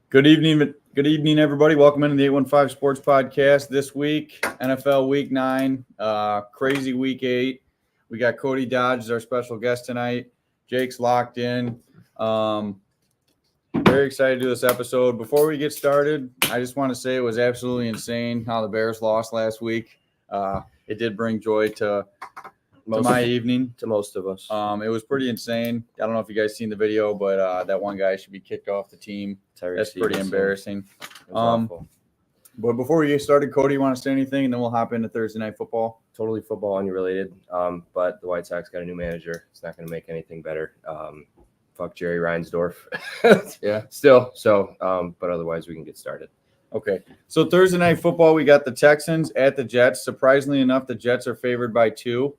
Good evening, everybody. Welcome into the 815 Sports Podcast. This week, NFL Week 9, crazy Week 8. We got Cody Dodge as our special guest tonight. Jake's locked in. Very excited to do this episode. Before we get started, I just want to say it was absolutely insane how the Bears lost last week. It did bring joy to my evening. To most of us. It was pretty insane. I don't know if you guys seen the video, but that one guy should be kicked off the team. That's pretty embarrassing. But before we get started, Cody, you want to say anything, and then we'll hop into Thursday Night Football? Totally football unrelated. But the White Sox got a new manager. It's not going to make anything better. Fuck Jerry Reinsdorf. Yeah. Still. So, but otherwise we can get started. Okay. So Thursday Night Football, we got the Texans at the Jets. Surprisingly enough, the Jets are favored by 2.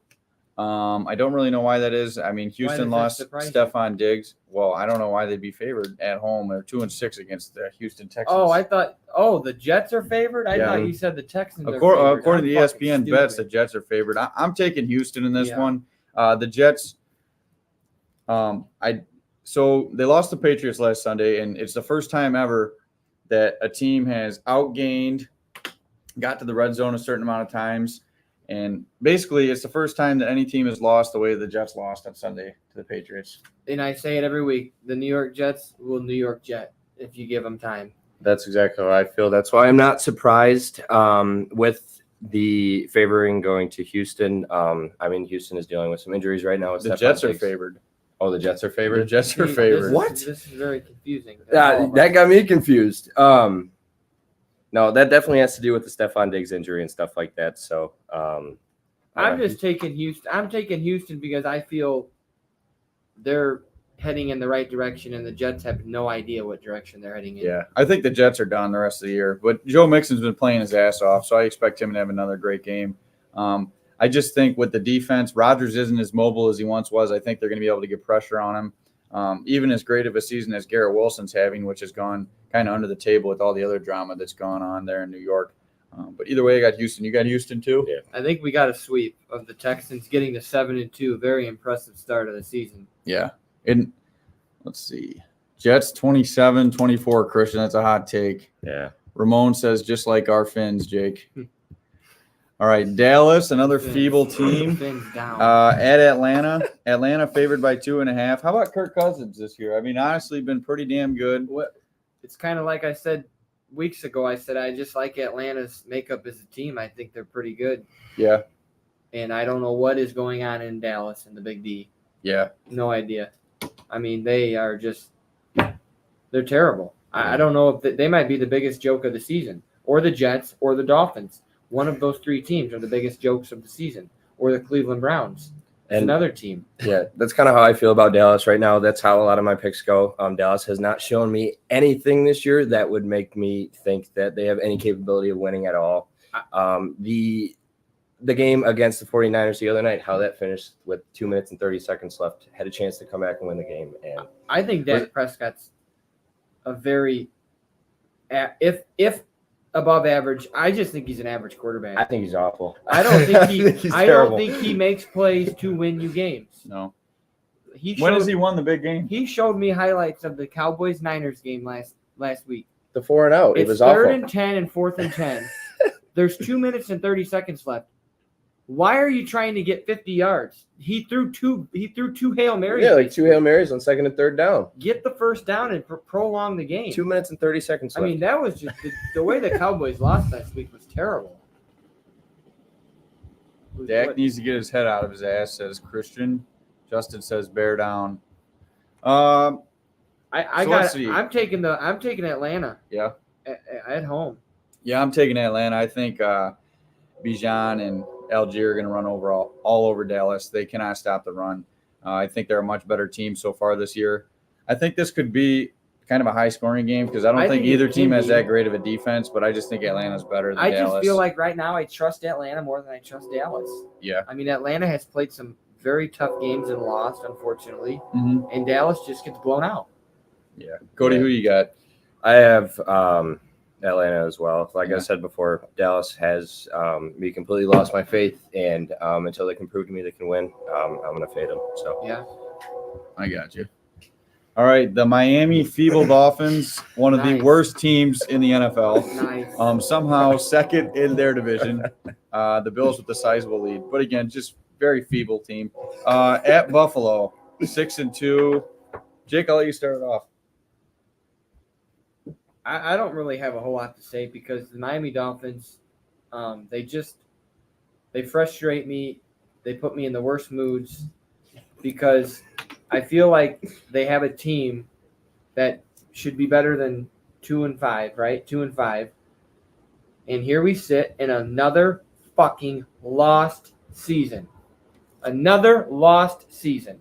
I don't really know why that is. I mean, Houston lost Stephon Diggs. Well, I don't know why they'd be favored at home. They're 2-6 against the Houston Texans. Oh, I thought. Oh, the Jets are favored. I thought you said the Texans. According to the ESPN bets, the Jets are favored. I'm taking Houston in this one. The Jets. So they lost the Patriots last Sunday, and it's the first time ever that a team has outgained, got to the red zone a certain amount of times. And basically, it's the first time that any team has lost the way the Jets lost on Sunday to the Patriots. And I say it every week. The New York Jets will New York Jet if you give them time. That's exactly how I feel. That's why I'm not surprised with the favoring going to Houston. I mean, Houston is dealing with some injuries right now. The Jets are favored. Oh, the Jets are favored? The Jets are favored. What? This is very confusing. That got me confused. No, that definitely has to do with the Stephon Diggs injury and stuff like that. So I'm just taking Houston. I'm taking Houston because I feel they're heading in the right direction, and the Jets have no idea what direction they're heading in. Yeah, I think the Jets are done the rest of the year. But Joe Mixon's been playing his ass off, so I expect him to have another great game. I just think with the defense, Rodgers isn't as mobile as he once was. I think they're going to be able to get pressure on him. Even as great of a season as Garrett Wilson's having, which has gone kind of under the table with all the other drama that's gone on there in New York. But either way, I got Houston. You got Houston too? Yeah. I think we got a sweep of the Texans getting to 7-2. Very impressive start of the season. Yeah. And let's see. Jets 27-24, Christian. That's a hot take. Yeah. Ramon says just like our Finns, Jake. All right, Dallas, another feeble team. At Atlanta. Atlanta favored by 2.5. How about Kirk Cousins this year? I mean, honestly, been pretty damn good. It's kind of like I said weeks ago. I said I just like Atlanta's makeup as a team. I think they're pretty good. Yeah. And I don't know what is going on in Dallas in the Big D. Yeah. No idea. I mean, they are just – they're terrible. I don't know if they might be the biggest joke of the season, or the Jets or the Dolphins. One of those 3 teams are the biggest jokes of the season, or the Cleveland Browns. And another team. Yeah, that's kind of how I feel about Dallas right now. That's how a lot of my picks go. Dallas has not shown me anything this year that would make me think that they have any capability of winning at all. The game against the 49ers the other night, how that finished with 2 minutes and 30 seconds left, had a chance to come back and win the game. And I think Dak Prescott's a very if above average. I just think he's an average quarterback. I think he's awful. I don't think I don't think he makes plays to win you games. No. When has he won the big game? He showed me highlights of the Cowboys-Niners game last week. The 4-0. It was awful. awful. 3rd and 10 and 4th and 10. There's 2 minutes and 30 seconds left. Why are you trying to get 50 yards? He threw two Hail Marys. Yeah, like 2 Hail Marys on 2nd and 3rd down. Get the first down and prolong the game. 2 minutes and 30 seconds left. I mean, that was just the way the Cowboys lost last week was terrible. Dak needs to get his head out of his ass, says Christian. Justin says bear down. I'm taking Atlanta. Yeah. At home. Yeah, I'm taking Atlanta. I think Bijan and Algier are going to run all over Dallas. They cannot stop the run. I think they're a much better team so far this year. I think this could be kind of a high-scoring game because I don't think either team has that great of a defense, but I just think Atlanta's better than Dallas. I just feel like right now I trust Atlanta more than I trust Dallas. Yeah. I mean, Atlanta has played some very tough games and lost, unfortunately, and Dallas just gets blown out. Yeah. Cody, who you got? I have Atlanta as well. Like I said before, Dallas has me completely lost my faith, and until they can prove to me they can win, I'm going to fade them. So I got you. All right, the Miami Feeble Dolphins, one of the Nice. worst teams in the NFL. Nice. Somehow second in their division. The Bills with the sizable lead, but again, just very feeble team. At Buffalo, 6-2. Jake, I'll let you start it off. I don't really have a whole lot to say because the Miami Dolphins, they frustrate me. They put me in the worst moods because I feel like they have a team that should be better than 2-5, right? 2-5. And here we sit in another fucking lost season. Another lost season.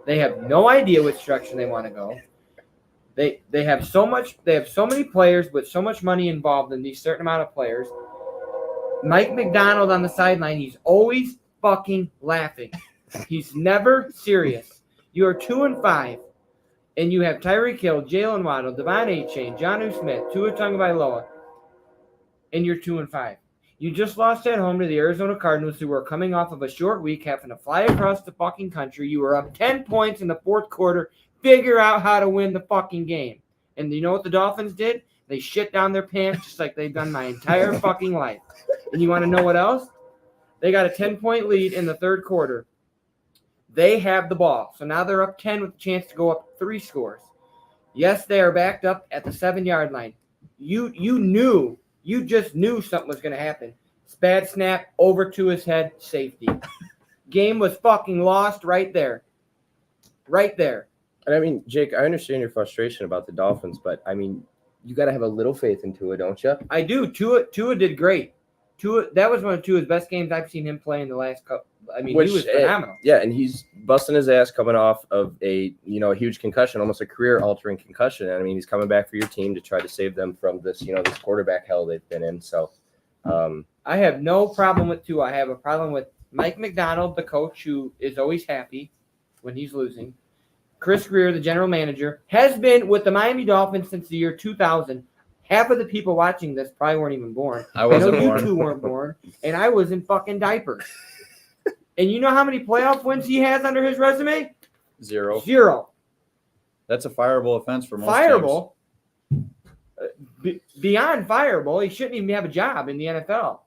They have no idea which direction they want to go. They have so many players with so much money involved in these certain amount of players. Mike McDonald on the sideline, he's always fucking laughing. He's never serious. You are 2-5, and you have Tyreek Hill, Jalen Waddle, Devon Achane, Jonnu Smith, Tua Tagovailoa, and you're 2-5. You just lost at home to the Arizona Cardinals, who were coming off of a short week, having to fly across the fucking country. You were up 10 points in the fourth quarter. Figure out how to win the fucking game. And you know what the Dolphins did? They shit down their pants just like they've done my entire fucking life. And you want to know what else? They got a 10-point lead in the third quarter. They have the ball. So now they're up 10 with a chance to go up 3 scores. Yes, they are backed up at the 7-yard line. You just knew something was going to happen. Bad snap, over to his head, safety. Game was fucking lost right there. Right there. And I mean, Jake, I understand your frustration about the Dolphins, but I mean, you got to have a little faith in Tua, don't you? I do. Tua did great. That was one of Tua's best games I've seen him play in the last couple. I mean, he was phenomenal. Yeah, and he's busting his ass coming off of a huge concussion, almost a career-altering concussion. I mean, he's coming back for your team to try to save them from this, this quarterback hell they've been in. So, I have no problem with Tua. I have a problem with Mike McDonald, the coach, who is always happy when he's losing. Chris Greer, the general manager, has been with the Miami Dolphins since the year 2000. Half of the people watching this probably weren't even born. I wasn't know born. You two weren't born, and I was in fucking diapers. And you know how many playoff wins he has under his resume? 0. 0. That's a fireable offense for most Fireable. Beyond fireable, he shouldn't even have a job in the NFL.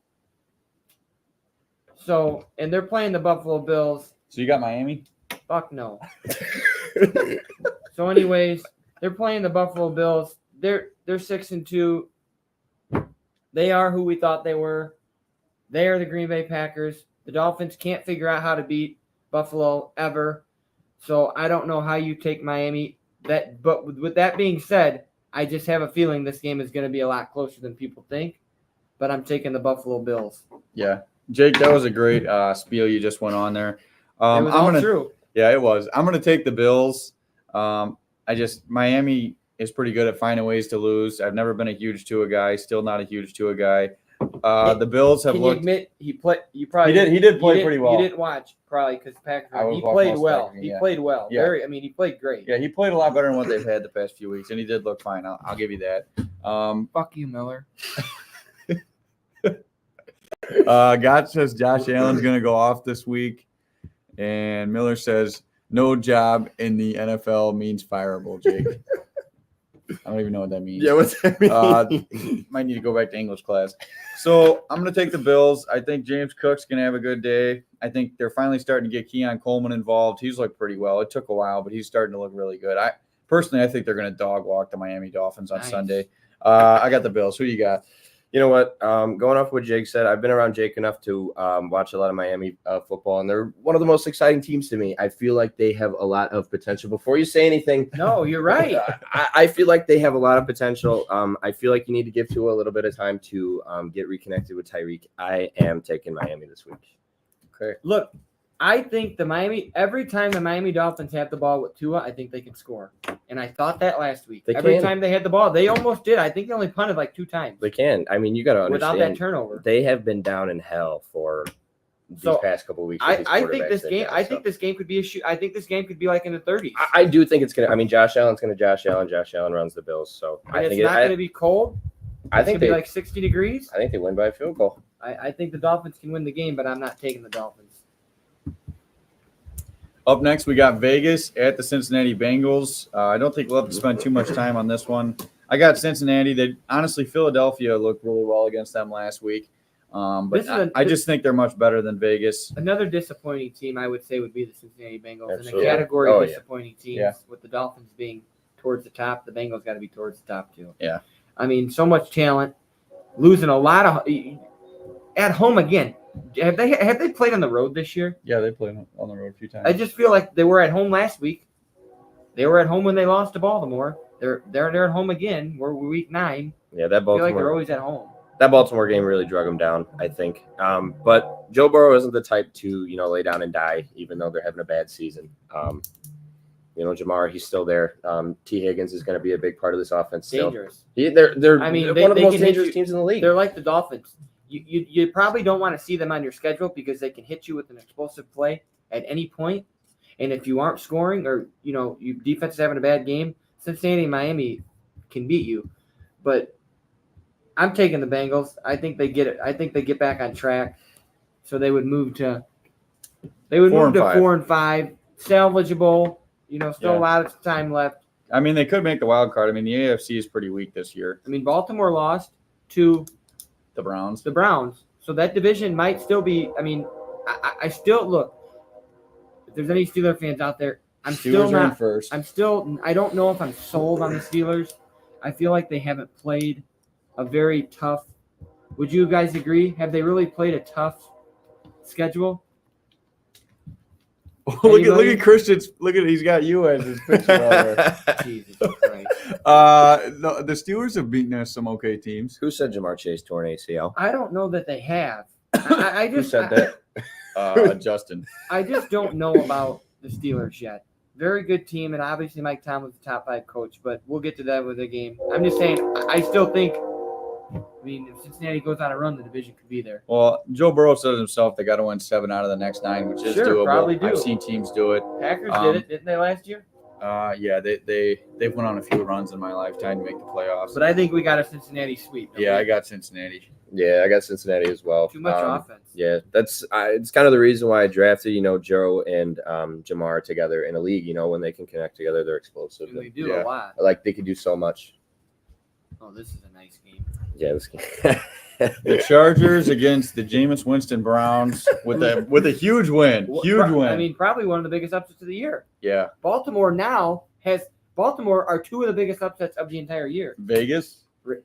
So, and they're playing the Buffalo Bills. So you got Miami? Fuck no. So, anyways, they're playing the Buffalo Bills. They're 6-2. They are who we thought they were. They are the Green Bay Packers. The Dolphins can't figure out how to beat Buffalo ever. So I don't know how you take Miami. But with that being said, I just have a feeling this game is going to be a lot closer than people think. But I'm taking the Buffalo Bills. Yeah. Jake, that was a great spiel you just went on there. It was all true. Yeah, it was. I'm going to take the Bills. Miami is pretty good at finding ways to lose. I've never been a huge Tua guy. Still not a huge Tua guy. The Bills have looked. Can you admit he played? You probably he did play pretty well. You didn't watch probably because Packers. He played well. He played well. Yeah. He played great. Yeah, he played a lot better than what they've had the past few weeks, and he did look fine. I'll give you that. Fuck you, Miller. Gott says Josh Allen's going to go off this week, and Miller says no job in the NFL means fireable. Jake. I don't even know what that means. Yeah, what's that mean? Might need to go back to English class. So I'm going to take the Bills. I think James Cook's going to have a good day. I think they're finally starting to get Keon Coleman involved. He's looked pretty well. It took a while, but he's starting to look really good. I think they're going to dog walk the Miami Dolphins on Sunday. I got the Bills. Who you got? You know what? Going off what Jake said, I've been around Jake enough to watch a lot of Miami football, and they're one of the most exciting teams to me. I feel like they have a lot of potential. Before you say anything, no, you're right. I feel like they have a lot of potential. I feel like you need to give Tua a little bit of time to get reconnected with Tyreek. I am taking Miami this week. Okay. Look, I think every time the Miami Dolphins have the ball with Tua, I think they can score. And I thought that last week. Every time they had the ball, they almost did. I think they only punted like 2 times. They can. I mean, you got to understand. Without that turnover. They have been down in hell for these past couple of weeks. I think this game. I think this game could be a shoot. I think this game could be like in the 30s. I do think it's gonna. I mean, Josh Allen's gonna Josh Allen. Josh Allen runs the Bills, so I think it's not going to be cold. I think it's gonna be like 60 degrees. I think they win by a field goal. I think the Dolphins can win the game, but I'm not taking the Dolphins. Up next, we got Vegas at the Cincinnati Bengals. I don't think we'll have to spend too much time on this one. I got Cincinnati. Honestly, Philadelphia looked really well against them last week. But I just think they're much better than Vegas. Another disappointing team, I would say, would be the Cincinnati Bengals. Absolutely. In the category Oh, of yeah. disappointing teams, Yeah. with the Dolphins being towards the top, the Bengals got to be towards the top too. Yeah. I mean, so much talent, losing a lot of at home again. Have they played on the road this year? Yeah, they played on the road a few times. I just feel like they were at home last week. They were at home when they lost to Baltimore. They're at home again. We're week 9. Yeah, that I feel like they're Baltimore always at home. game really drug them down, I think. But Joe Burrow isn't the type to, lay down and die, even though they're having a bad season. Jamar, he's still there. T. Higgins is going to be a big part of this offense still. Dangerous. They're I mean, one of the they most can hit dangerous you. teams in the league. They're like the Dolphins. You probably don't want to see them on your schedule because they can hit you with an explosive play at any point. And if you aren't scoring or, your defense is having a bad game, Cincinnati and Miami can beat you. But I'm taking the Bengals. I think they get it. I think they get back on track. So they would move to 4 and 5, salvageable. Still a lot of time left. I mean, they could make the wild card. I mean, the AFC is pretty weak this year. I mean, Baltimore lost to The Browns. the Browns. So that division might still be. I mean, I still look. If there's any Steeler fans out there, I'm still Steelers are in not. first. I don't know if I'm sold on the Steelers. I feel like they haven't played a very tough. Would you guys agree? Have they really played a tough schedule? look at Christian's. Look at he's got you as his picture on there. Jesus Christ. No, the Steelers have beaten some okay teams. Who said Jamar Chase tore an ACL? I don't know that they have. I Who just said that? Justin. I just don't know about the Steelers yet. Very good team, and obviously Mike Tomlin's the top 5 coach, but we'll get to that with the game. I'm just saying, I still think, if Cincinnati goes on a run, the division could be there. Well, Joe Burrow said himself they got to win 7 out of the next 9, which is Sure, doable. probably do. I've seen teams do it. Packers did it, didn't they, last year? Yeah, they've went on a few runs in my lifetime to make the playoffs. But I think we got a Cincinnati sweep. Yeah, I got Cincinnati. Yeah, I got Cincinnati as well. Too much offense. Yeah, that's it's kind of the reason why I drafted, Joe and Jamar together in a league. When they can connect together, they're explosive. And we do Yeah. a lot. Like they could do so much. Oh, this is a nice game. Yeah, this game. The Chargers against the Jameis Winston Browns with a huge win. Huge win. I mean, probably one of the biggest upsets of the year. Yeah. Baltimore are 2 of the biggest upsets of the entire year. Vegas.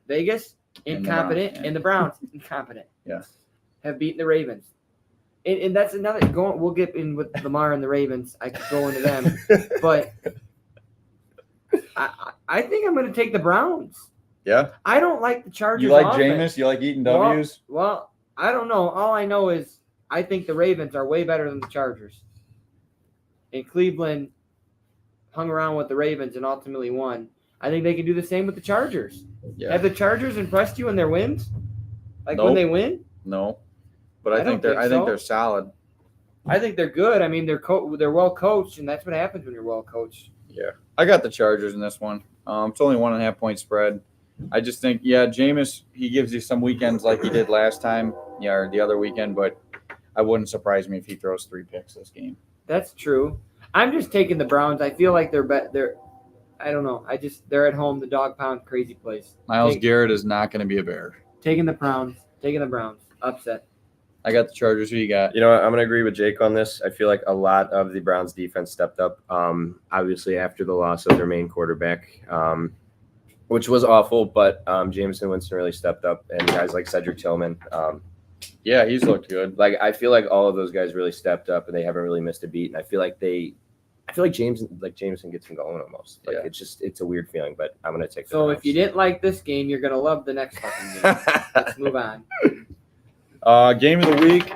Vegas, And the incompetent, Browns, yeah. and the Browns, incompetent. Yeah. Have beaten the Ravens. And that's another we'll get in with Lamar and the Ravens. I could go into them. But I think I'm going to take the Browns. Yeah. I don't like the Chargers. You like offense. Jameis? You like eating Well, W's? Well, I don't know. All I know is I think the Ravens are way better than the Chargers. And Cleveland hung around with the Ravens and ultimately won. I think they can do the same with the Chargers. Yeah. Have the Chargers impressed you in their wins? Like Nope. when they win? No. But I I think don't think so. they're solid. I think they're good. I mean, they're well coached, and that's what happens when you're well coached. Yeah. I got the Chargers in this one. It's only 1.5 point spread. I just think, Jameis, he gives you some weekends like he did last time, or the other weekend, but I wouldn't surprise me if he throws 3 picks this game. That's true. I'm just taking the Browns. I feel like they're I don't know. They're at home, the dog pound, crazy place. Myles Garrett is not going to be a Bear. Taking the Browns. Upset. I got the Chargers. Who you got? I'm going to agree with Jake on this. I feel like a lot of the Browns defense stepped up, obviously after the loss of their main quarterback, which was awful, but Jameson Winston really stepped up, and guys like Cedric Tillman. Yeah, he's looked good. Like I feel like all of those guys really stepped up, and they haven't really missed a beat. And I feel like Jameson gets them going almost. Like it's a weird feeling, but I'm going to take the So Browns. if you didn't like this game, you're going to love the next fucking game. Let's move on. Game of the week,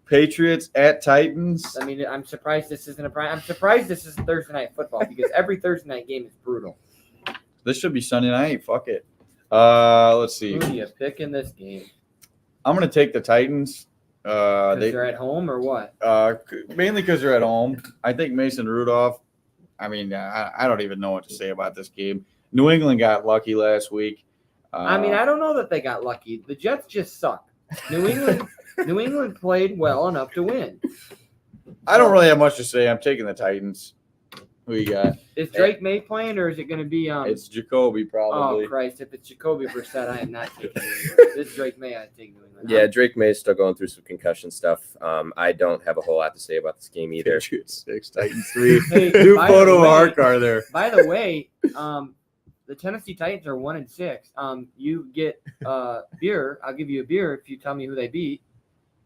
Patriots at Titans. I mean, I'm surprised this isn't I'm surprised this isn't Thursday night football because every Thursday night game is brutal. This should be Sunday night. Fuck it. Let's see. Who do you pick in this game? I'm going to take the Titans. Because they're at home or what? Mainly because they're at home. I think Mason Rudolph. I mean, I don't even know what to say about this game. New England got lucky last week. I don't know that they got lucky. The Jets just suck. New England played well enough to win. I don't really have much to say. I'm taking the Titans. Who you got? Is Drake May playing, or is it going to be It's Jacoby probably. Oh Christ! If it's Jacoby Brissett, I am not taking New England. This Drake May, I take New England. Yeah, Drake May is still going through some concussion stuff. I don't have a whole lot to say about this game either. Patriots 6, Titans 3. Hey, New by the photo of way- our car there. By the way, the Tennessee Titans are 1-6. You get beer. I'll give you a beer if you tell me who they beat.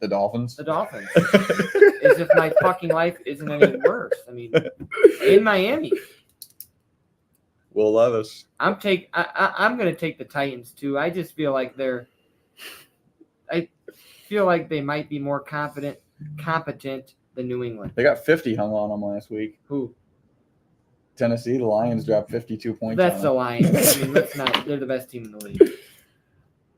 The Dolphins. The Dolphins. As if my fucking life isn't any worse. I mean, in Miami. Will Levis. I'm going to take the Titans too. I just feel like I feel like they might be more competent than New England. They got 50 hung on them last week. Who? Tennessee, the Lions dropped 52 points. That's on the them. Lions. I mean, let's not. They're the best team in the league.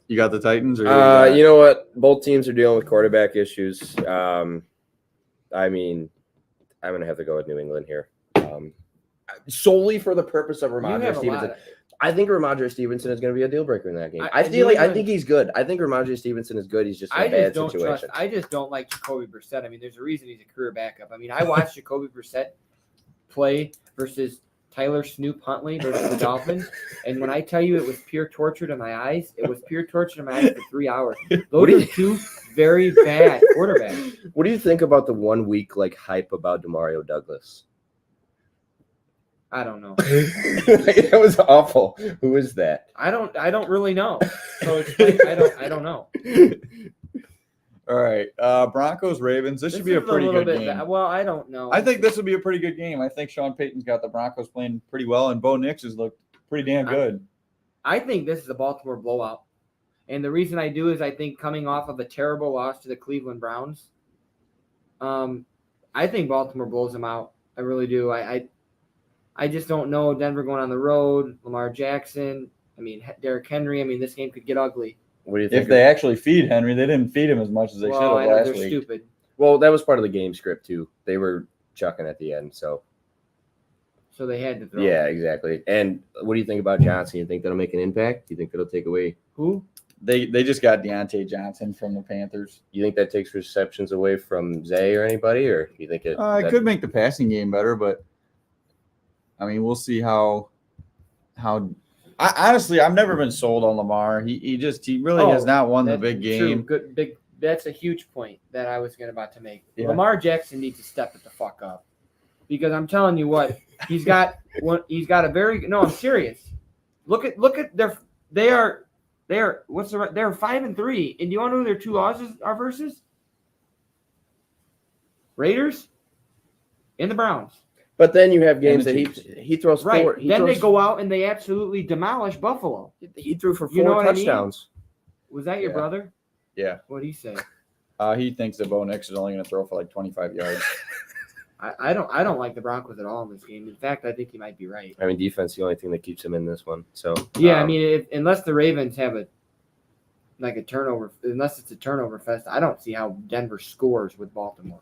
You got the Titans, or who you got? You know what? Both teams are dealing with quarterback issues. I mean, I'm going to have to go with New England here. Solely for the purpose of You Ramondre have a Stevenson. lot. I think Ramondre Stevenson is going to be a deal breaker in that game. I I New think England- he's good. I think Ramondre Stevenson is good. He's just in a I bad just don't trust. situation. I just don't like Jacoby Brissett. I mean, there's a reason he's a career backup. I mean, I watched Jacoby Brissett play versus Tyler Snoop Huntley versus the Dolphins, and when I tell you it was pure torture to my eyes, it was pure torture to my eyes for 3 hours. Those are two very bad quarterbacks. What do you think about the 1 week hype about Demario Douglas? I don't know. That was awful. Who is that? I don't really know. So explain. I don't know. All right. Broncos, Ravens. This should be a is pretty little good bit game. ba- Well, I don't know. I think this will be a pretty good game. I think Sean Payton's got the Broncos playing pretty well, and Bo Nix has looked pretty damn good. I think this is a Baltimore blowout. And the reason I do is I think coming off of a terrible loss to the Cleveland Browns, I think Baltimore blows them out. I really do. I just don't know. Denver going on the road, Lamar Jackson. I mean, Derrick Henry. I mean, this game could get ugly. What do you think? If they actually feed Henry, they didn't feed him as much as they Well, should I have know last they're week. stupid. Well, that was part of the game script too. They were chucking at the end, so So they had to throw. yeah, exactly. And what do you think about Johnson? You think that'll make an impact? Do you think that'll take away? Who? They just got Deontay Johnson from the Panthers. You think that takes receptions away from Zay or anybody, or you think it? It could make the passing game better, but I mean, we'll see how. Honestly, I've never been sold on Lamar. He really has not won the That's big true. game. Good, big. That's a huge point that I was about to make. Yeah. Lamar Jackson needs to step it the fuck up, because I'm telling you what, he's got a very no. I'm serious. Look at they're 5-3, and do you want to know who their two losses are versus? Raiders and the Browns. But then you have games that And he throws Right. four. Then they go out and they absolutely demolish Buffalo. He threw for 4 You know what I mean? touchdowns. Was that your Yeah. brother? Yeah. What'd he say? He thinks that Bo Nix is only going to throw for like 25 yards. I don't like the Broncos at all in this game. In fact, I think he might be right. I mean, defense is the only thing that keeps him in this one. So Yeah, I mean, unless the Ravens have a turnover, unless it's a turnover fest, I don't see how Denver scores with Baltimore.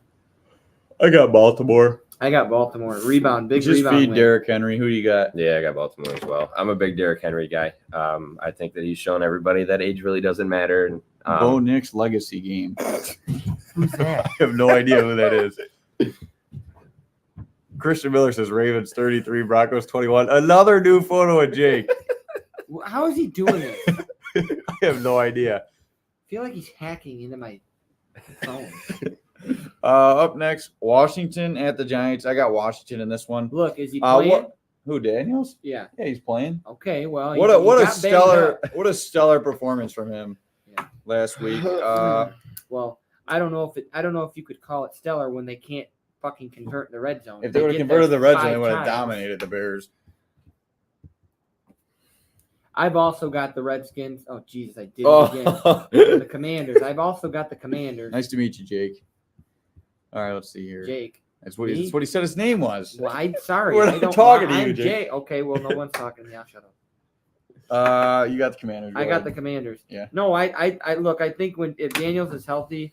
I got Baltimore. I got Baltimore rebound, big Just rebound feed win. Derrick Henry. Who you got? yeah, I got Baltimore as well. I'm a big Derrick Henry guy. I think that he's shown everybody that age really doesn't matter. And Bo Nix legacy game. Who's that? I have no idea who that is. Christian Miller says Ravens 33, Broncos 21. Another new photo of Jake. How is he doing this? I I have no idea. feel like he's hacking into my phone. Up next, Washington at the Giants. I got Washington in this one. Look, is he playing? Who, Daniels? Yeah. Yeah, he's playing. Okay. Well, What he a got banged stellar up. what a stellar performance from him Yeah. last week. Well, I don't know if you could call it stellar when they can't fucking convert in the red zone. If they would have get converted there the red zone, they 5 would have times. dominated the Bears. I've also got the Redskins. Oh, Jesus, I did it again. The Commanders. I've also got the Commanders. Nice to meet you, Jake. All right, let's see here. Jake. That's what Me? he said his name was. Well, I'm sorry. We're I not don't talking to you, I'm Jake. Jake. Okay, well, no one's talking to me. I'll shut up. You got the Commanders. I got the Commanders. Yeah. No, I look. I think if Daniels is healthy,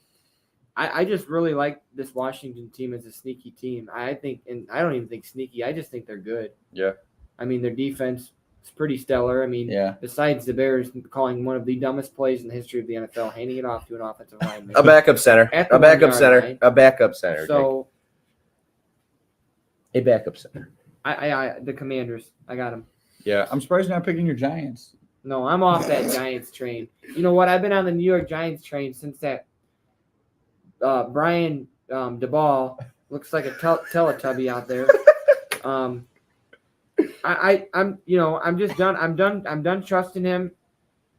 I just really like this Washington team as a sneaky team. I think, and I don't even think sneaky. I just think they're good. Yeah. I mean, their defense is pretty stellar. I mean, Yeah. besides the Bears calling one of the dumbest plays in the history of the NFL, handing it off to an offensive lineman. a backup center. At the A backup 1 yard center. line. A backup center. So A backup center. The Commanders. I got them. Yeah, I'm surprised you're not picking your Giants. No, I'm off that Giants train. You know what? I've been on the New York Giants train since that Brian DeBall looks like a Teletubby out there. I'm just done. I'm done trusting him.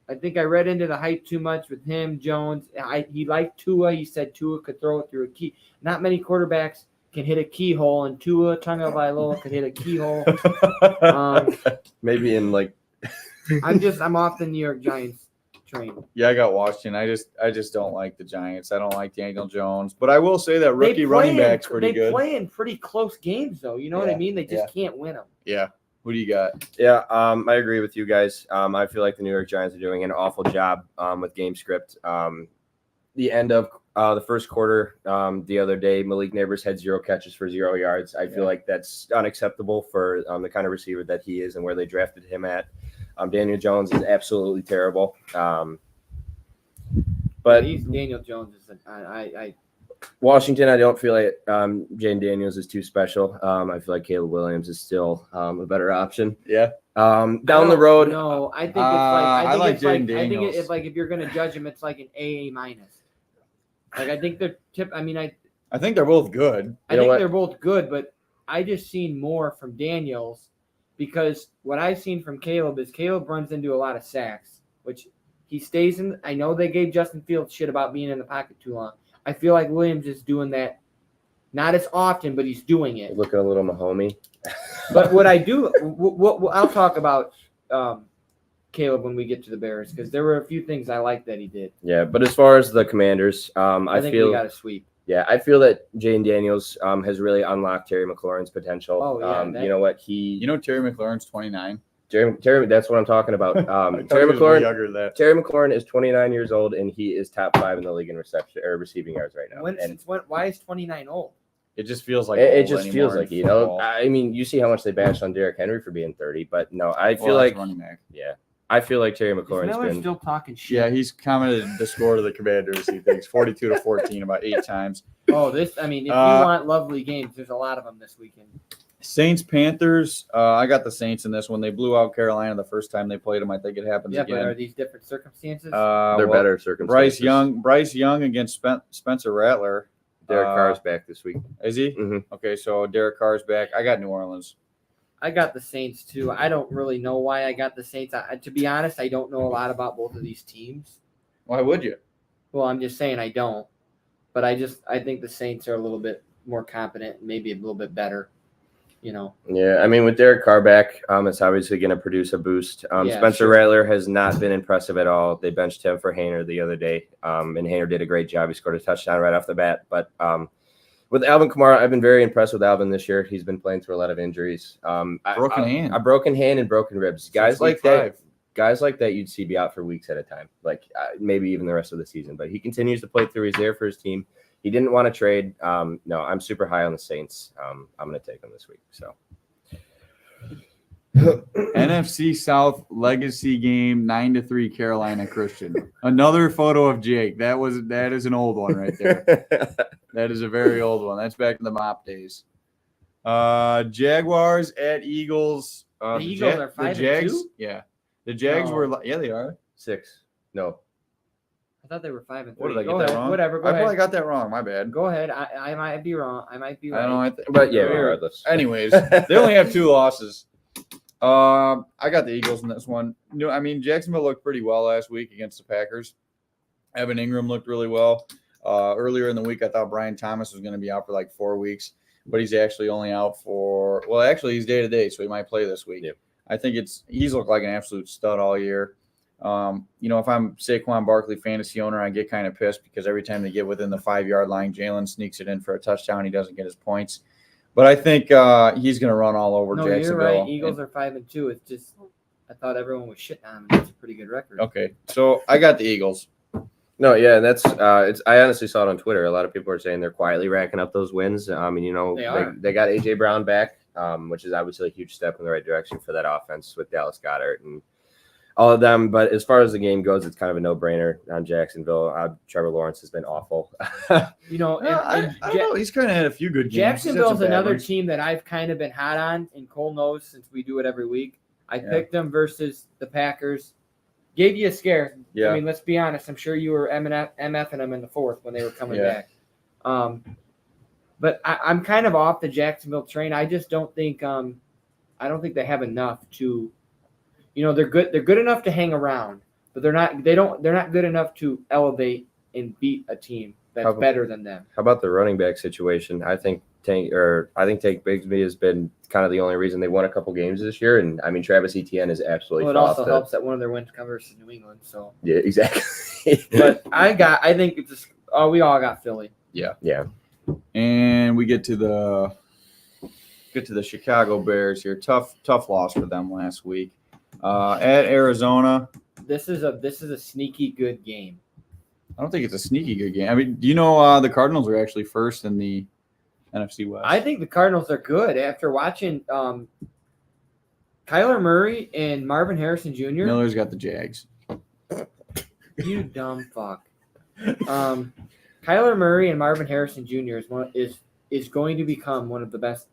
I think I read into the hype too much with him, Jones. He liked Tua. He said Tua could throw it through a key. Not many quarterbacks can hit a keyhole, and Tua Tagovailoa could hit a keyhole. Maybe in like. I'm off the New York Giants train. Yeah, I got Washington. I just don't like the Giants. I don't like Daniel Jones, but I will say that rookie running back's pretty good. They play in pretty close games, though. You know what I mean? They just can't win them. Yeah. Who do you got? Yeah, I agree with you guys. I feel like the New York Giants are doing an awful job with game script. The end of the first quarter the other day, Malik Neighbors had 0 catches for 0 yards. I feel like that's unacceptable for the kind of receiver that he is and where they drafted him at. Daniel Jones is absolutely terrible. But Daniel Jones is Washington, I don't feel like Jane Daniels is too special. I feel like Caleb Williams is still a better option. Yeah. Down the road. No, I think it's like I like Jane I think Daniels. it's like if you're gonna judge him, it's like an AA minus. Like I think they're I think they're both good. I think they're both good, but I just seen more from Daniels because what I've seen from Caleb is Caleb runs into a lot of sacks, which he stays in. I know they gave Justin Fields shit about being in the pocket too long. I feel like Williams is doing that, not as often, but he's doing it. Looking a little Mahomey. But what I do, I'll talk about Caleb when we get to the Bears because there were a few things I liked that he did. Yeah, but as far as the Commanders, I think we got a sweep. Yeah, I feel that Jane Daniels has really unlocked Terry McLaurin's potential. Oh, yeah, you know what? Terry McLaurin's 29. Terry, that's what I'm talking about. Terry McLaurin is 29 years old, and he is top 5 in the league in receiving yards right now. Why is 29 old? It just feels like it just feels like I mean, you see how much they bashed on Derrick Henry for being 30, but no, I feel like running back. Yeah, I feel like Terry McLaurin's been still talking shit. Yeah, he's commented the score to the Commanders. He thinks 42-14 about 8 times. Oh, if you want lovely games, there's a lot of them this weekend. Saints Panthers. I got the Saints in this one. They blew out Carolina the first time they played them. I think it happens again. Yeah, but are these different circumstances? They're better circumstances. Bryce Young against Spencer Rattler. Derek Carr's back this week. Is he? Mm-hmm. Okay, so Derek Carr's back. I got New Orleans. I got the Saints too. I don't really know why I got the Saints. To be honest, I don't know a lot about both of these teams. Why would you? Well, I'm just saying I don't. But I think the Saints are a little bit more competent, maybe a little bit better. You know. Yeah, I mean, with Derek Carr back, it's obviously going to produce a boost. Spencer Rattler has not been impressive at all. They benched him for Haener the other day, and Haener did a great job. He scored a touchdown right off the bat. But with Alvin Kamara, I've been very impressed with Alvin this year. He's been playing through a lot of injuries. Broken hand. A broken hand and broken ribs. Guys like that you'd see be out for weeks at a time, like maybe even the rest of the season. But he continues to play through. He's there for his team. He didn't want to trade. No, I'm super high on the Saints. I'm going to take them this week. So, NFC South legacy game 9-3 Carolina Christian. Another photo of Jake. That is an old one right there. That is a very old one. That's back in the mop days. Jaguars at Eagles. The Eagles are 5-2? Yeah. The Jags were. Yeah, they are 6. No. I thought they were 5-3. What did I get that wrong? Whatever. Go ahead. I probably got that wrong. My bad. Go ahead. I might be wrong. I might be right. I don't know. But yeah, regardless. Anyways, they only have 2 losses. I got the Eagles in this one. I mean, Jacksonville looked pretty well last week against the Packers. Evan Ingram looked really well. Earlier in the week, I thought Brian Thomas was going to be out for like 4 weeks, but he's actually only out for – well, actually, he's day-to-day, so he might play this week. Yep. I think he's looked like an absolute stud all year. If I'm Saquon Barkley fantasy owner, I get kind of pissed because every time they get within the 5-yard line, Jalen sneaks it in for a touchdown. He doesn't get his points. But I think he's going to run all over Jacksonville. You're right. Eagles are 5-2. It's just I thought everyone was shitting on them. That's a pretty good record. Okay, so I got the Eagles. No, yeah, that's I honestly saw it on Twitter. A lot of people are saying they're quietly racking up those wins. They got AJ Brown back, which is obviously a huge step in the right direction for that offense with Dallas Goedert. And all of them. But as far as the game goes, it's kind of a no-brainer on Jacksonville. Trevor Lawrence has been awful. You know, I don't know. He's kind of had a few good games. Jacksonville's another team that I've kind of been hot on, and Cole knows since we do it every week. I picked them versus the Packers. Gave you a scare. Yeah. I mean, let's be honest. I'm sure you were MFing them in the fourth when they were coming back. But I'm kind of off the Jacksonville train. I just don't think I don't think they have enough to, they're good. They're good enough to hang around, but they're not good enough to elevate and beat a team that's better than them. How about the running back situation? I think Tank Bigsby has been kind of the only reason they won a couple games this year. And I mean, Travis Etienne is absolutely. Well, it also helps that one of their wins covers to New England. So yeah, exactly. But I think it's just, we all got Philly. Yeah. And we get to the Chicago Bears here. Tough loss for them last week. At Arizona. This is a sneaky good game. I don't think it's a sneaky good game. I mean, do you know the Cardinals are actually first in the NFC West? I think the Cardinals are good after watching Kyler Murray and Marvin Harrison Jr. Miller's got the Jags. You dumb fuck. Kyler Murray and Marvin Harrison Jr. is going to become one of the best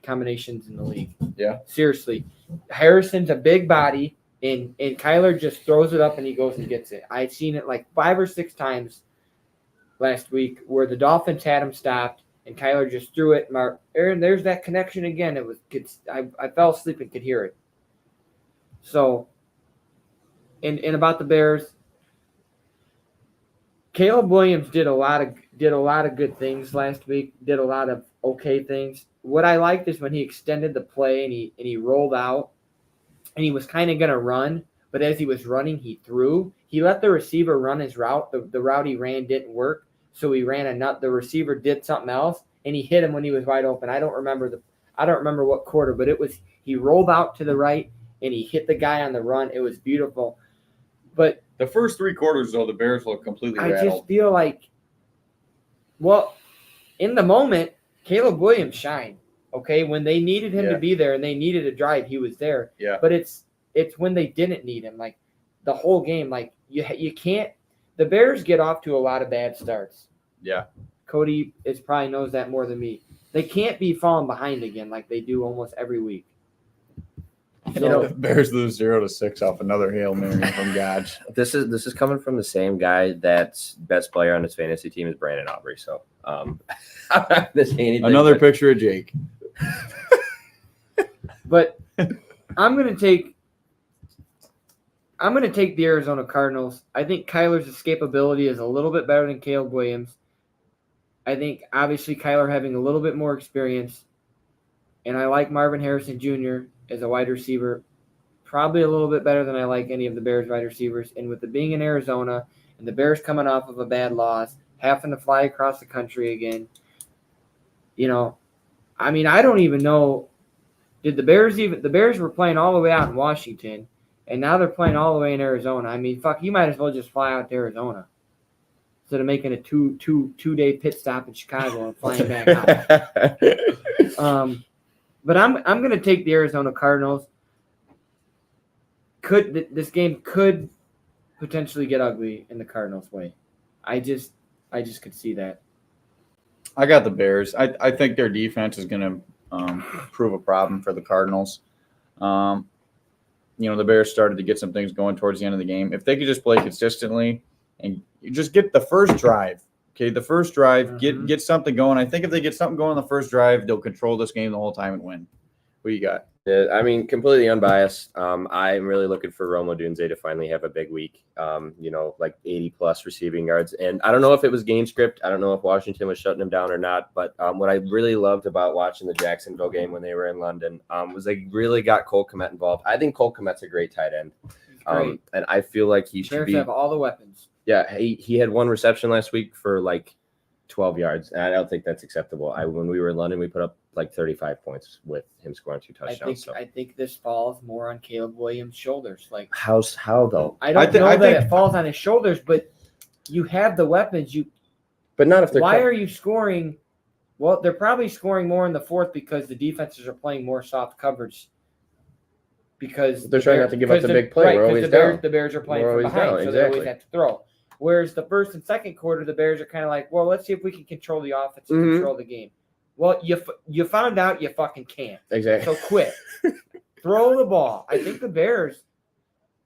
combinations in the league. Yeah. Seriously. Harrison's a big body, and Kyler just throws it up and he goes and gets it. I've seen it like 5 or 6 times last week where the Dolphins had him stopped and Kyler just threw it. Aaron, there's that connection again. I fell asleep and could hear it. So, and about the Bears, Caleb Williams did a lot of good things last week. Did a lot of okay things. What I liked is when he extended the play and he rolled out, and he was kind of gonna run, but as he was running, he threw. He let the receiver run his route. The route he ran didn't work, so he ran a nut. The receiver did something else, and he hit him when he was wide open. I don't remember what quarter, but he rolled out to the right and he hit the guy on the run. It was beautiful, but. The first 3 quarters, though, the Bears look completely rattled. I just feel like, well, in the moment, Caleb Williams shined. Okay, when they needed him to be there and they needed a drive, he was there. Yeah. But it's when they didn't need him, like the whole game. Like you can't. The Bears get off to a lot of bad starts. Yeah. Cody probably knows that more than me. They can't be falling behind again like they do almost every week. The Bears lose 0-6 off another Hail Mary from Dodge. This is coming from the same guy that's best player on his fantasy team is Brandon Aubrey. So I'm not gonna say anything. Another picture of Jake. But I'm gonna take the Arizona Cardinals. I think Kyler's escapability is a little bit better than Caleb Williams. I think obviously Kyler having a little bit more experience, and I like Marvin Harrison Jr. as a wide receiver, probably a little bit better than I like any of the Bears wide receivers. And with it being in Arizona and the Bears coming off of a bad loss, having to fly across the country again, I mean, I don't even know. The Bears were playing all the way out in Washington, and now they're playing all the way in Arizona. I mean, fuck, you might as well just fly out to Arizona instead of making a two-day pit stop in Chicago and flying back out. But I'm going to take the Arizona Cardinals. This game could potentially get ugly in the Cardinals' way. I just could see that. I got the Bears. I think their defense is going to prove a problem for the Cardinals. The Bears started to get some things going towards the end of the game. If they could just play consistently and just get the first drive, okay, get something going. I think if they get something going on the first drive, they'll control this game the whole time and win. What you got? I mean, completely unbiased. I'm really looking for Rome Odunze to finally have a big week. Like 80+ receiving yards. And I don't know if it was game script. I don't know if Washington was shutting him down or not. But what I really loved about watching the Jacksonville game when they were in London was they really got Cole Kmet involved. I think Cole Kmet's a great tight end. And I feel like he should have all the weapons. Yeah, he had 1 reception last week for like 12 yards. And I don't think that's acceptable. When we were in London, we put up like 35 points with him scoring 2 touchdowns. I think this falls more on Caleb Williams' shoulders. Like how though? I don't know that it falls on his shoulders, but you have the weapons. But not if they're. Why are you scoring? Well, they're probably scoring more in the fourth because the defenses are playing more soft coverage. because They're trying not to give up the big play. Right, We're always the down. Bears are playing We're from always behind, down, so they always exactly. have to throw. Whereas the first and second quarter, the Bears are kind of like, well, let's see if we can control the offense and control the game. Well, you found out you fucking can't. Exactly. So quit. Throw the ball. I think the Bears,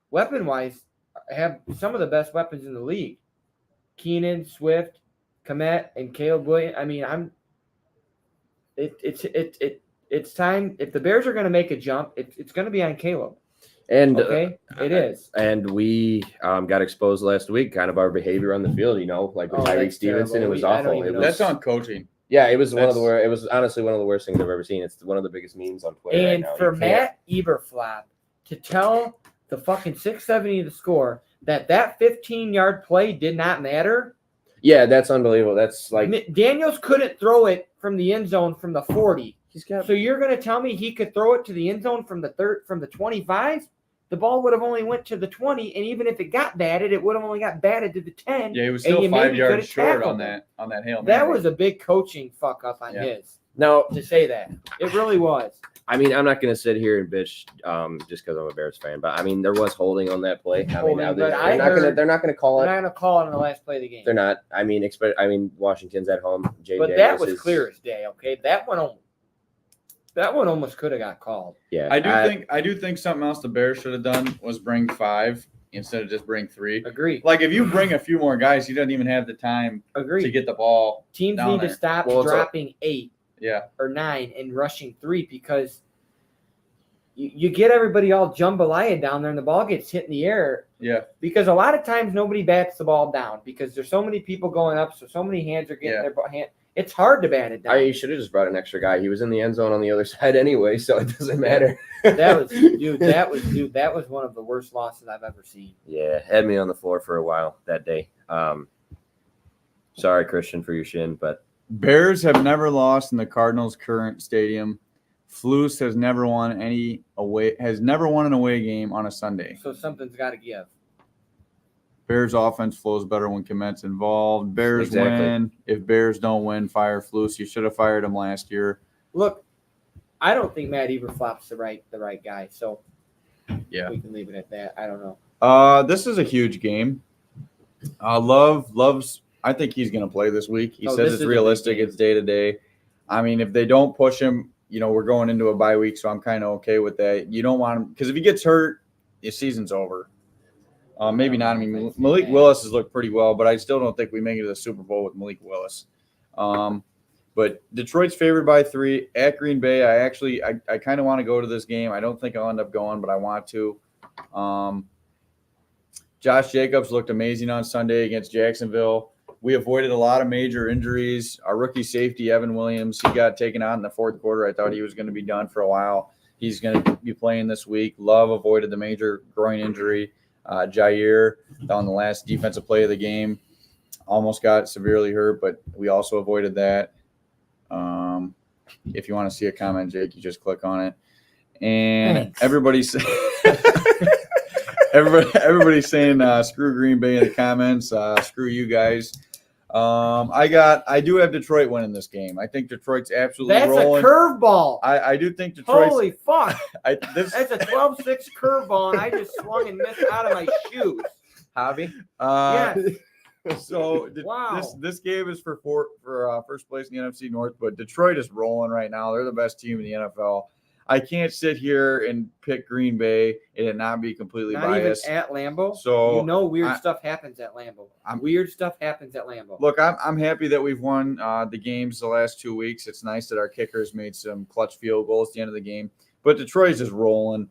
weapon-wise, have some of the best weapons in the league. Keenan, Swift, Kmet, and Caleb Williams. I mean, it's time. If the Bears are going to make a jump, it's going to be on Caleb. And Okay, it is. And we got exposed last week, kind of our behavior on the field. Like with Tyreek Stevenson, it was awful. That's on coaching. Yeah, it was it was honestly one of the worst things I've ever seen. It's one of the biggest memes on Twitter right And now. for Matt Eberflap to tell the fucking 670 to score that 15-yard play did not matter. Yeah, that's unbelievable. That's like Daniels couldn't throw it from the end zone from the 40. So you're going to tell me he could throw it to the end zone from the 25? The ball would have only went to the 20, and even if it got batted, it would have only got batted to the 10. Yeah, he was still 5 yards short on that Hail Mary. That was a big coaching fuck up on his. Now, to say that. It really was. I mean, I'm not going to sit here and bitch just because I'm a Bears fan, but I mean, there was holding on that play. I mean, they're not going to call it. They're not going to call it on the last play of the game. They're not. I mean, Washington's at home. But that was clear as day. Okay, that one almost could have got called. Yeah, I do think something else the Bears should have done was bring 5 instead of just bring 3. Agreed. Like if you bring a few more guys, he doesn't even have the time to get the ball. Teams need to stop dropping 8 or 9 and rushing 3 because you get everybody all jambalaya down there and the ball gets hit in the air. Yeah. Because a lot of times nobody bats the ball down because there's so many people going up, so many hands are getting their hand. It's hard to bat it down. You should have just brought an extra guy. He was in the end zone on the other side anyway, so it doesn't matter. That was one of the worst losses I've ever seen. Yeah, had me on the floor for a while that day. Sorry, Christian, for your shin, but Bears have never lost in the Cardinals' current stadium. Flus has never won an away game on a Sunday. So something's got to give. Bears offense flows better when Kmet's involved. Bears win. If Bears don't win, fire Flus. You should have fired him last year. Look, I don't think Matt Eberflap's the right guy. So yeah, we can leave it at that. I don't know. This is a huge game. Love's. I think he's going to play this week. He says it's realistic. It's day to day. I mean, if they don't push him, we're going into a bye week, so I'm kind of okay with that. You don't want him because if he gets hurt, the season's over. Maybe not. I mean, Malik Willis has looked pretty well, but I still don't think we make it to the Super Bowl with Malik Willis. But Detroit's favored by 3 at Green Bay. I kind of want to go to this game. I don't think I'll end up going, but I want to. Josh Jacobs looked amazing on Sunday against Jacksonville. We avoided a lot of major injuries. Our rookie safety, Evan Williams, he got taken out in the fourth quarter. I thought he was going to be done for a while. He's going to be playing this week. Love avoided the major groin injury. Jair on the last defensive play of the game almost got severely hurt, but we also avoided that. If you want to see a comment, Jake, you just click on it. And everybody's saying screw Green Bay in the comments. Screw you guys. I do have Detroit winning this game. I think Detroit's absolutely rolling. That's a curveball. I do think Detroit's. Holy fuck. That's a 12-6 curveball, and I just swung and missed out of my shoes. Hobby? Yes. So wow. This game is for first place in the NFC North, but Detroit is rolling right now. They're the best team in the NFL. I can't sit here and pick Green Bay and it not be completely biased. Even at Lambeau. So weird stuff happens at Lambeau. Weird stuff happens at Lambeau. Look, I'm happy that we've won the games the last 2 weeks. It's nice that our kickers made some clutch field goals at the end of the game. But Detroit's just rolling.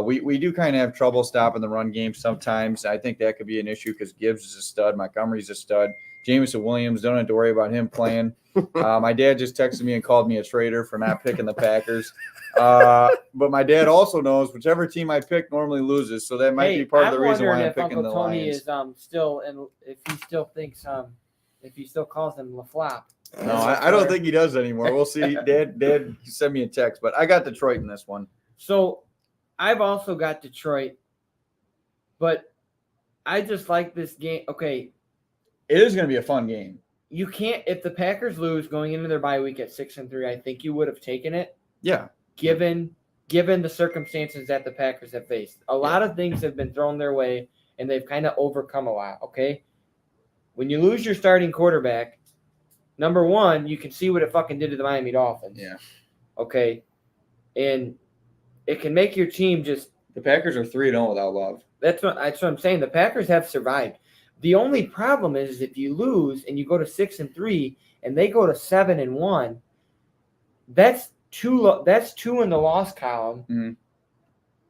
We do kind of have trouble stopping the run game sometimes. I think that could be an issue because Gibbs is a stud. Montgomery's a stud. Jameson Williams, don't have to worry about him playing. My dad just texted me and called me a traitor for not picking the Packers. But my dad also knows whichever team I pick normally loses, so that might be part of the reason why I'm picking Uncle the Tony Lions. Is still, and if he still thinks if he still calls him LaFlop. No, I don't think he does anymore. We'll see. Dad sent me a text, but I got Detroit in this one. So I've also got Detroit, but I just like this game. Okay. It is going to be a fun game. You can't, if the Packers lose going into their bye week at 6-3, I think you would have taken it. Yeah. Given given the circumstances that the Packers have faced. A lot of things have been thrown their way, and they've kind of overcome a lot, okay? When you lose your starting quarterback, number one, you can see what it fucking did to the Miami Dolphins. Yeah. Okay? And it can make your team just – The Packers are 3-0 without Love. That's what I'm saying. The Packers have survived. The only problem is if you lose and you go to 6-3 and they go to 7-1, that's two in the loss column, Mm-hmm.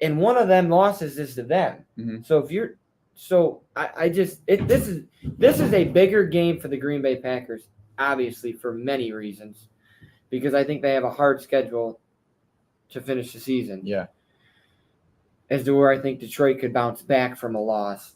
and one of them losses is to them. Mm-hmm. So if you're this is a bigger game for the Green Bay Packers, obviously for many reasons, because I think they have a hard schedule to finish the season. Yeah. As to where I think Detroit could bounce back from a loss.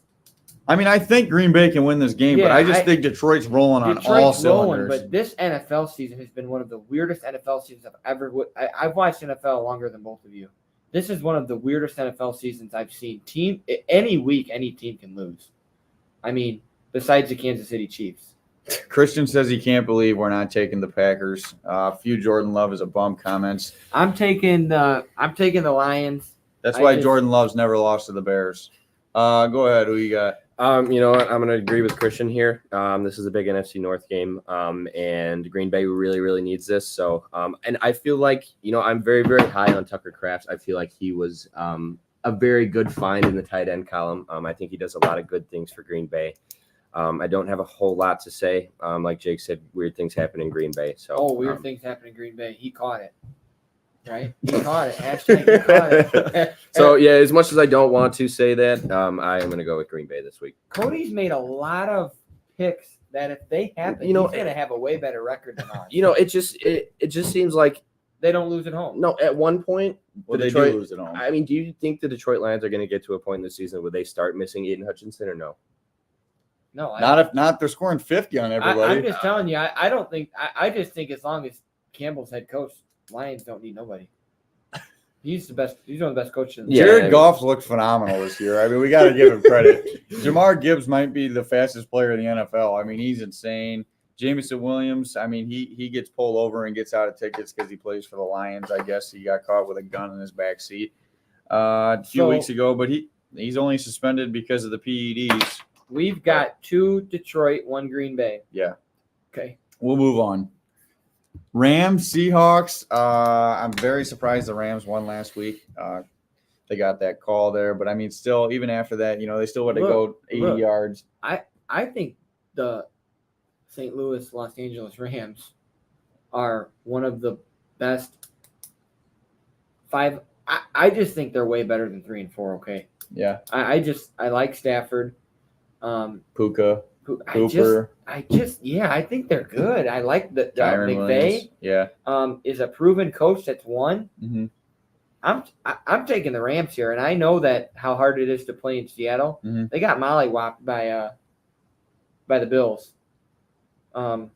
I mean, I think Green Bay can win this game, but I just think Detroit's rolling on all cylinders. But this NFL season has been one of the weirdest NFL seasons I've ever. I've watched NFL longer than both of you. This is one of the weirdest NFL seasons I've seen. Any week, any team can lose. I mean, besides the Kansas City Chiefs. Christian says he can't believe we're not taking the Packers. Few Jordan Love is a bum comments. I'm taking the Lions. That's why Jordan Love's never lost to the Bears. Go ahead. Who you got? You know what? I'm going to agree with Christian here. This is a big NFC North game, and Green Bay really, really needs this. So, and I feel like, I'm very, very high on Tucker Kraft. I feel like he was a very good find in the tight end column. I think he does a lot of good things for Green Bay. I don't have a whole lot to say. Like Jake said, weird things happen in Green Bay. So, weird things happen in Green Bay. He caught it. Right? He caught it. Hashtag he caught it. So, yeah, as much as I don't want to say that, I am going to go with Green Bay this week. Cody's made a lot of picks that if they happen, he's going to have a way better record than us. It just seems like they don't lose at home. No, at one point, they do lose at home. I mean, do you think the Detroit Lions are going to get to a point in the season where they start missing Aiden Hutchinson or no? No. If they're scoring 50 on everybody. I'm just telling you, I don't think – I just think as long as Campbell's head coach, Lions don't need nobody. He's the best. He's one of the best coaches. In the Jared Goff's looked phenomenal this year. I mean, we got to give him credit. Jamar Gibbs might be the fastest player in the NFL. I mean, he's insane. Jamison Williams, I mean, he gets pulled over and gets out of tickets because he plays for the Lions. I guess he got caught with a gun in his back seat a few weeks ago, but he's only suspended because of the PEDs. We've got 2 Detroit, 1 Green Bay. Yeah. Okay. We'll move on. Rams, Seahawks. I'm very surprised the Rams won last week. They got that call there, but I mean, still, even after that, they still had to go 80 yards. I think the St. Louis, Los Angeles Rams are one of the best 5. I just think they're way better than 3 and 4. Okay. Yeah. I like Stafford. Puka. Cooper. I think they're good. I like the McVay. Yeah. Is a proven coach that's won. Mm-hmm. I'm taking the Rams here, and I know that how hard it is to play in Seattle. Mm-hmm. They got mollywopped by the Bills. And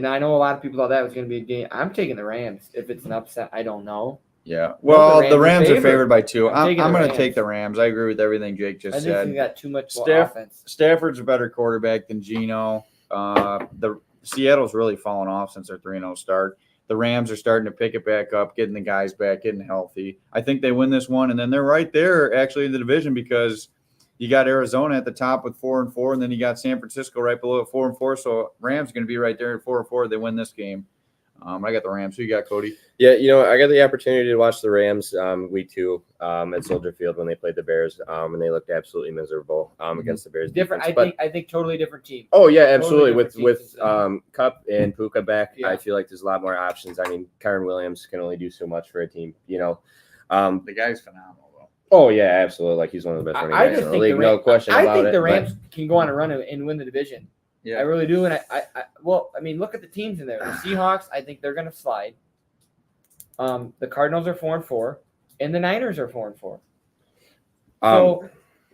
I know a lot of people thought that was going to be a game. I'm taking the Rams. If it's an upset, I don't know. Yeah. Well, the Rams are favored by 2. I'm going to take the Rams. I agree with everything Jake just said. I think they got too much offense. Stafford's a better quarterback than Geno. The Seattle's really fallen off since their 3-0 start. The Rams are starting to pick it back up, getting the guys back, getting healthy. I think they win this one, and then they're right there actually in the division because you got Arizona at the top with 4-4, and then you got San Francisco right below at 4-4. So Rams going to be right there at 4-4. They win this game. I got the Rams. Who you got, Cody? Yeah, I got the opportunity to watch the Rams week 2 at Soldier Field when they played the Bears, and they looked absolutely miserable against the Bears. Different, I think totally different team. Oh yeah, absolutely. With Kupp and Puka back, yeah. I feel like there's a lot more options. I mean, Kyron Williams can only do so much for a team. The guy's phenomenal though. Oh yeah, absolutely. Like he's one of the best running backs in the league. No question about it. I think the Rams can go on a run and win the division. Yeah, I really do. And I mean, look at the teams in there. The Seahawks, I think they're going to slide. The Cardinals are 4-4, and the Niners are 4-4. So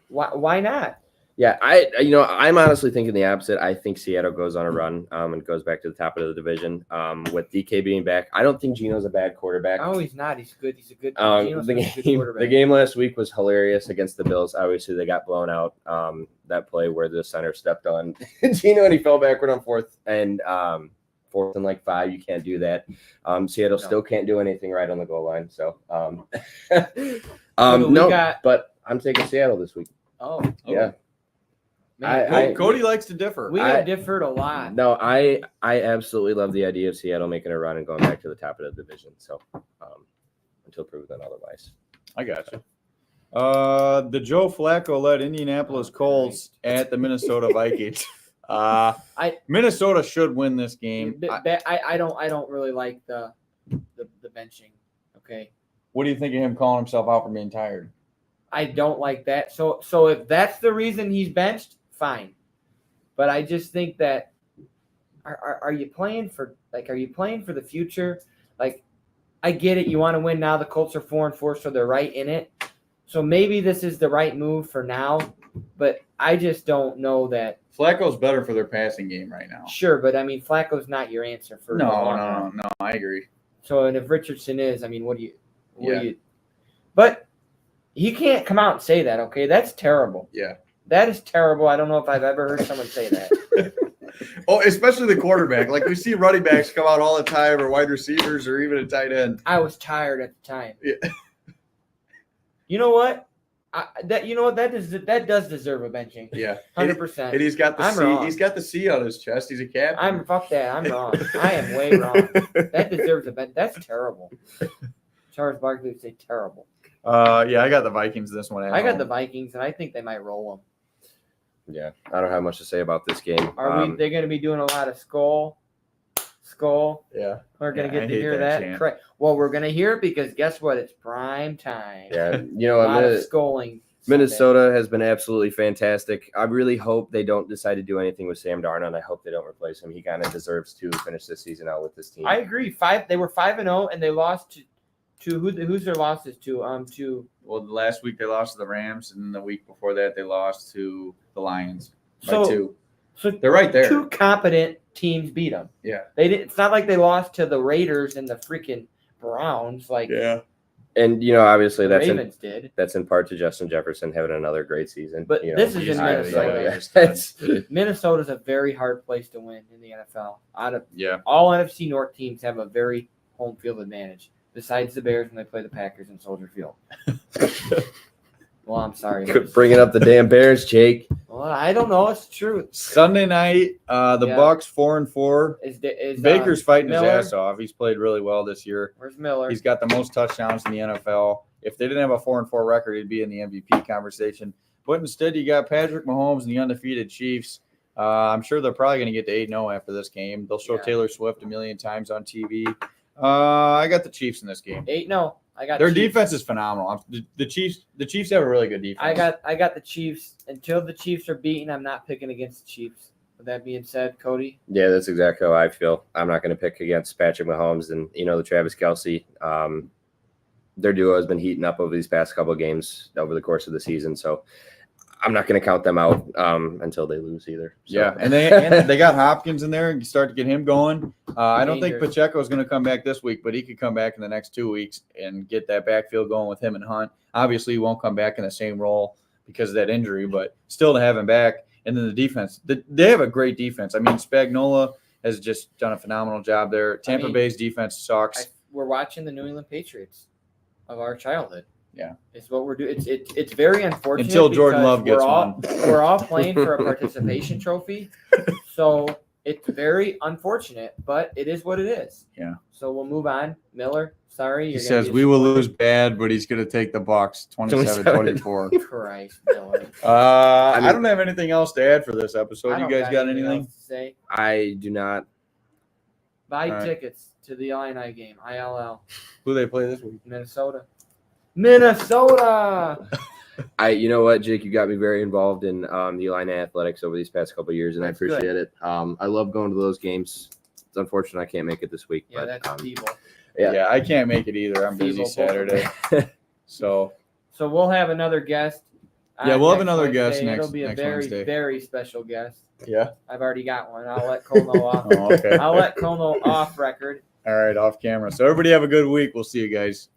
why not? Yeah, I'm honestly thinking the opposite. I think Seattle goes on a run and goes back to the top of the division with DK being back. I don't think Geno's a bad quarterback. Oh, he's not. He's good. He's a good. The game last week was hilarious against the Bills. Obviously, they got blown out. That play where the center stepped on Geno and he fell backward on 4th and 4th and like 5. You can't do that. Seattle still can't do anything right on the goal line. So, but I'm taking Seattle this week. Oh, Yeah. Man, Cody likes to differ. We have differed a lot. No, I absolutely love the idea of Seattle making a run and going back to the top of the division. So, until proven otherwise. I got you. The Joe Flacco led Indianapolis Colts at the Minnesota Vikings. Minnesota should win this game. I don't really like the benching. Okay. What do you think of him calling himself out for being tired? I don't like that. So if that's the reason he's benched, fine. But I just think that are you playing for the future? Like, I get it. You want to win now. The Colts are 4-4, so they're right in it. So maybe this is the right move for now, but I just don't know that. Flacco's better for their passing game right now. Sure, but I mean, Flacco's not your answer for No, I agree. So, and if Richardson is, I mean, what do you? But he can't come out and say that. Okay, that's terrible. Yeah, that is terrible. I don't know if I've ever heard someone say that. Oh, especially the quarterback. Like, we see running backs come out all the time, or wide receivers, or even a tight end. I was tired at the time. Yeah. You know what? That does deserve a benching. Yeah, 100%. And he's got the C. Wrong. He's got the C on his chest. He's a captain. Fuck that. I'm wrong. I am way wrong. That deserves a bench. That's terrible. Charles Barkley would say terrible. Yeah, I got the Vikings this one. I got the Vikings, and I think they might roll them. Yeah, I don't have much to say about this game. They're going to be doing a lot of skull. Yeah, we're going to get to hear that. Correct. Well, we're going to hear it because guess what? It's prime time. Yeah, a lot of sculling. Minnesota has been absolutely fantastic. I really hope they don't decide to do anything with Sam Darnold. I hope they don't replace him. He kind of deserves to finish this season out with this team. I agree. They were 5-0, and they lost to who's their losses to? Well, last week they lost to the Rams, and the week before that they lost to the Lions by 2. So they're right there. 2 competent teams beat them. Yeah, they did. It's not like they lost to the Raiders and the freaking Browns. Like, yeah. And obviously that's in part to Justin Jefferson having another great season. But this is in Minnesota. Minnesota's a very hard place to win in the NFL. All NFC North teams have a very home field advantage. Besides the Bears when they play the Packers in Soldier Field. Well, I'm sorry. Bringing up the damn Bears, Jake. Well, I don't know. It's true. Sunday night, the Bucks 4-4. Is Baker's fighting Miller? His ass off. He's played really well this year. Where's Miller? He's got the most touchdowns in the NFL. If they didn't have a 4-4 record, he'd be in the MVP conversation. But instead, you got Patrick Mahomes and the undefeated Chiefs. I'm sure they're probably going to get to 8-0 after this game. They'll show Taylor Swift a million times on TV. I got the Chiefs in this game. 8-0. I got their Chiefs. Defense is phenomenal. The Chiefs have a really good defense. I got the Chiefs. Until the Chiefs are beaten, I'm not picking against the Chiefs. With that being said, Cody? Yeah, that's exactly how I feel. I'm not going to pick against Patrick Mahomes and the Travis Kelce. Their duo has been heating up over these past couple of games over the course of the season, so I'm not going to count them out until they lose either. So. Yeah, and they got Hopkins in there and start to get him going. I don't think Pacheco is going to come back this week, but he could come back in the next 2 weeks and get that backfield going with him and Hunt. Obviously, he won't come back in the same role because of that injury, but still to have him back. And then the defense, they have a great defense. I mean, Spagnuolo has just done a phenomenal job there. Tampa Bay's defense sucks. We're watching the New England Patriots of our childhood. Yeah, it's what we're doing. It's very unfortunate until Jordan Love gets one. We're all playing for a participation trophy, so it's very unfortunate, but it is what it is. Yeah. So we'll move on. Miller, sorry. He says we will lose bad, but he's going to take the Bucks 27-24. Christ, Miller. I don't have anything else to add for this episode. You guys got anything? To say? I do not. Buy tickets to the Illini game. ILL. Who they play this week? Minnesota. You know what, Jake, you got me very involved in the Illini athletics over these past couple of years, and I appreciate it. I love going to those games. It's unfortunate I can't make it this week. Yeah, that's evil. Yeah, I can't make it either. I'm busy Saturday. So we'll have another guest. Yeah, we'll have another guest next. It'll be a very, very special guest. Yeah, I've already got one. I'll let Cole know off. Okay. I'll let Cole know off record. All right, off camera. So everybody have a good week. We'll see you guys.